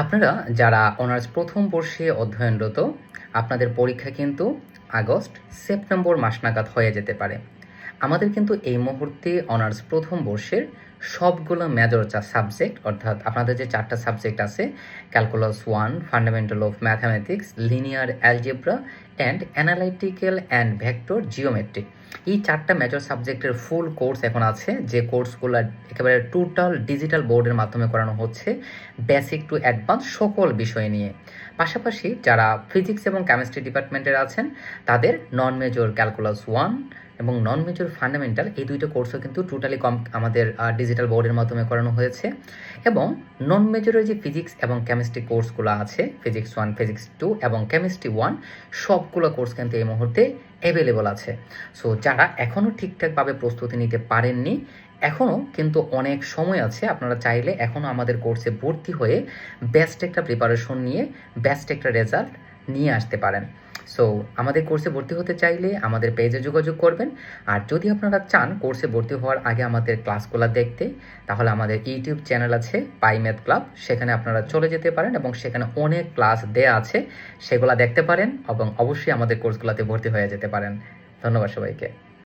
আপনারা যারা অনার্স প্রথম বর্ষে অধ্যয়নরত, আপনাদের পরীক্ষা কিন্তু আগস্ট সেপ্টেম্বর মাস নাগাদ হয়ে যেতে পারে। আমাদের কিন্তু এই মুহূর্তে অনার্স প্রথম বর্ষের সবগুলো মেজর সাবজেক্ট, অর্থাৎ আপনাদের যে 4টা সাবজেক্ট আছে, calculus 1, fundamental of mathematics, linear algebra and analytical and vector geometry, এই 4টা মেজর সাবজেক্টের ফুল কোর্স এখন আছে, যে কোর্সগুলো একেবারে টোটাল ডিজিটাল বোর্ডের মাধ্যমে করানো হচ্ছে, বেসিক টু অ্যাডভান্স সকল বিষয় নিয়ে। পাশাপাশি যারা ফিজিক্স এবং কেমিস্ট্রি ডিপার্টমেন্টের আছেন, তাদের নন মেজর ক্যালকুলাস 1 এবং নন মেজর ফান্ডামেন্টাল, এই দুইটা কোর্সও কিন্তু টোটালি আমাদের ডিজিটাল বোর্ডের মাধ্যমে করানো হয়েছে। এবং নন মেজরের যে ফিজিক্স এবং কেমিস্ট্রি কোর্সগুলো আছে, ফিজিক্স 1, ফিজিক্স 2 এবং কেমিস্ট্রি 1, সবগুলো কোর্স কিন্তু এই মুহূর্তে অ্যাভেলেবল আছে। সো যারা এখনও ঠিকঠাকভাবে প্রস্তুতি নিতে পারেননি, এখনও কিন্তু অনেক সময় আছে। আপনারা চাইলে এখনও আমাদের কোর্সে ভর্তি হয়ে বেস্ট একটা প্রিপারেশন নিয়ে বেস্ট একটা রেজাল্ট নিয়ে আসতে পারেন। সো আমাদের কোর্সে ভর্তি হতে চাইলে আমাদের পেজে যোগাযোগ করবেন। আর যদি আপনারা চান কোর্সে ভর্তি হওয়ার আগে আমাদের ক্লাসগুলো দেখতে, তাহলে আমাদের ইউটিউব চ্যানেল আছে পাই ম্যাথ ক্লাব, সেখানে আপনারা চলে যেতে পারেন এবং সেখানে অনেক ক্লাস দেয়া আছে, সেগুলো দেখতে পারেন এবং অবশ্যই আমাদের কোর্সগুলোতে ভর্তি হয়ে যেতে পারেন। ধন্যবাদ সবাইকে।